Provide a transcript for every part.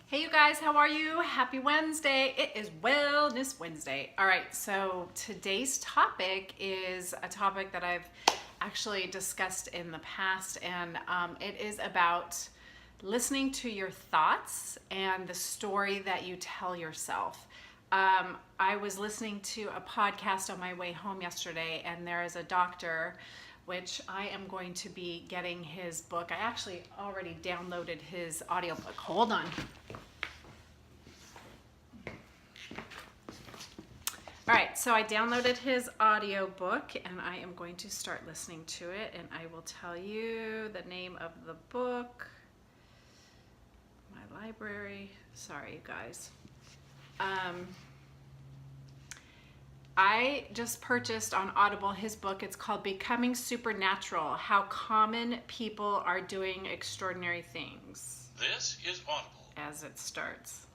Hey you guys, how are you? Happy Wednesday. It is Wellness Wednesday. All right, so today's topic is a topic that I've actually discussed in the past, and it is about listening to your thoughts and the story that you tell yourself. I was listening to a podcast on my way home yesterday, and there is a doctor, which I am going to be getting his book. I actually already downloaded his audiobook. Hold on. All right, so I downloaded his audiobook and I am going to start listening to it, and I will tell you the name of the book. My library. Sorry, you guys. I just purchased on Audible his book. It's called Becoming Supernatural: How Common People Are Doing Extraordinary Things. This is Audible. As it starts.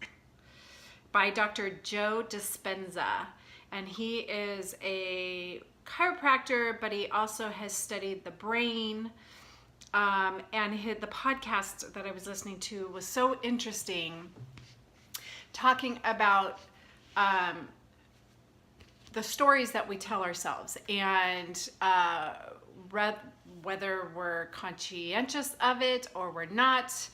By Dr. Joe Dispenza. And he is a chiropractor, but he also has studied the brain. And the podcast that I was listening to was so interesting, talking about the stories that we tell ourselves, and whether we're conscientious of it or we're not.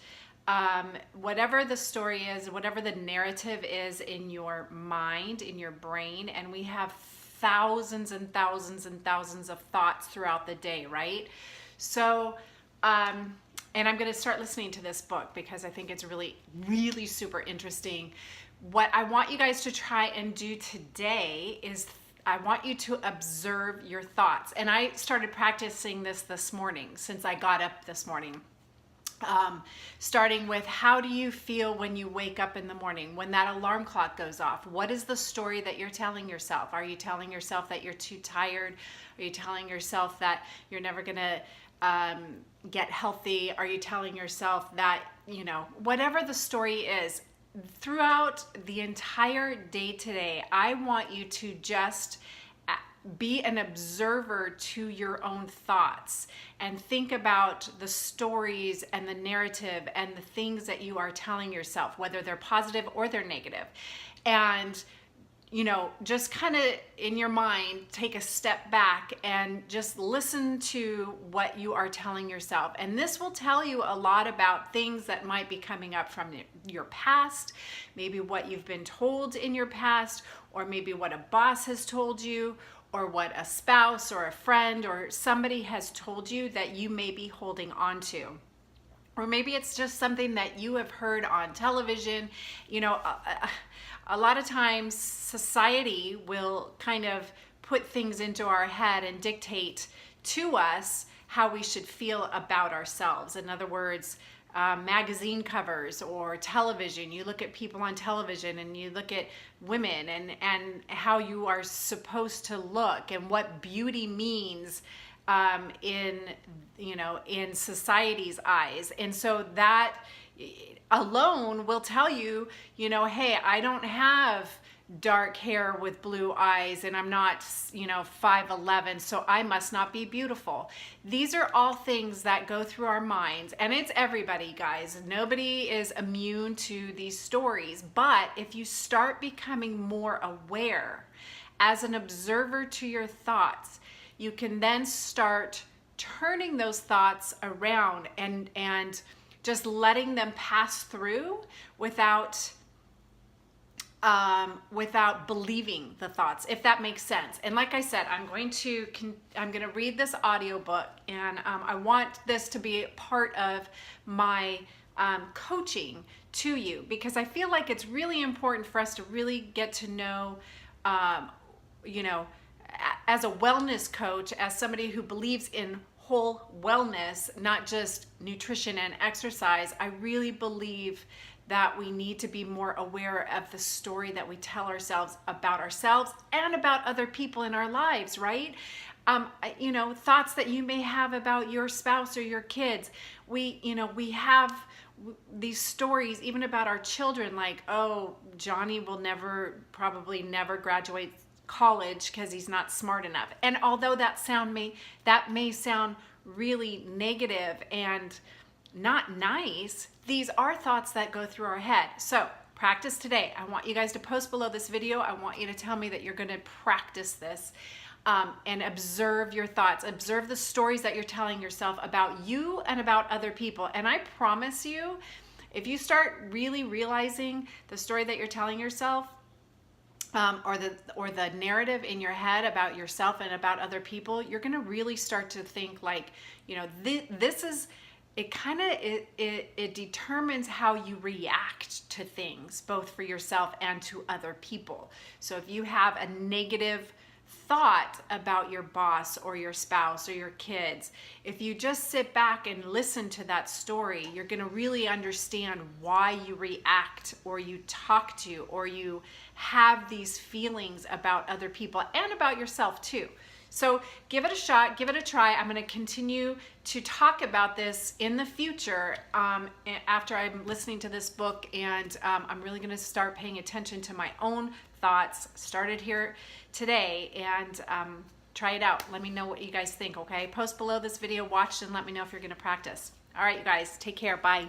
Whatever the story is, whatever the narrative is in your mind, in your brain, and we have thousands and thousands and thousands of thoughts throughout the day, right? So, and I'm going to start listening to this book because I think it's really, really super interesting. What I want you guys to try and do today is I want you to observe your thoughts. And I started practicing this morning, since I got up this morning. Starting with, how do you feel when you wake up in the morning, when that alarm clock goes off? What is the story that you're telling yourself? Are you telling yourself that you're too tired? Are you telling yourself that you're never gonna get healthy? Are you telling yourself that, whatever the story is, throughout the entire day today, I want you to just be an observer to your own thoughts and think about the stories and the narrative and the things that you are telling yourself, whether they're positive or they're negative. And, just kind of in your mind, take a step back and just listen to what you are telling yourself. And this will tell you a lot about things that might be coming up from your past, maybe what you've been told in your past, or maybe what a boss has told you, or what a spouse or a friend or somebody has told you that you may be holding on to. Or maybe it's just something that you have heard on television. A lot of times society will kind of put things into our head and dictate to us how we should feel about ourselves. In other words, magazine covers or television. You look at people on television and you look at women and how you are supposed to look and what beauty means in society's eyes. And so that alone will tell you, hey, I don't have dark hair with blue eyes and I'm not 5'11", so I must not be beautiful. These are all things that go through our minds, and it's everybody, guys. Nobody is immune to these stories. But if you start becoming more aware as an observer to your thoughts, you can then start turning those thoughts around and just letting them pass through without believing the thoughts, if that makes sense. And like I said, I'm going to read this audiobook, and I want this to be part of my coaching to you, because I feel like it's really important for us to really get to know, as a wellness coach, as somebody who believes in whole wellness, not just nutrition and exercise. I really believe that we need to be more aware of the story that we tell ourselves about ourselves and about other people in our lives, right? Thoughts that you may have about your spouse or your kids. We have these stories even about our children, like, oh, Johnny will probably never graduate college because he's not smart enough. And although that may sound really negative and not nice. These are thoughts that go through our head. So practice today. I want you guys to post below this video. I want you to tell me that you're going to practice this. And observe your thoughts. Observe the stories that you're telling yourself about you and about other people. And I promise you, if you start really realizing the story that you're telling yourself, or the narrative in your head about yourself and about other people, you're going to really start to think like, you know, this is, it kind of, it determines how you react to things, both for yourself and to other people. So if you have a negative thought about your boss or your spouse or your kids, if you just sit back and listen to that story, you're going to really understand why you react or you talk to or you have these feelings about other people and about yourself too. So give it a shot, give it a try. I'm going to continue to talk about this in the future after I'm listening to this book, and I'm really going to start paying attention to my own thoughts. Started here today, and try it out. Let me know what you guys think, okay? Post below this video, watch, and let me know if you're going to practice. All right, you guys, take care. Bye.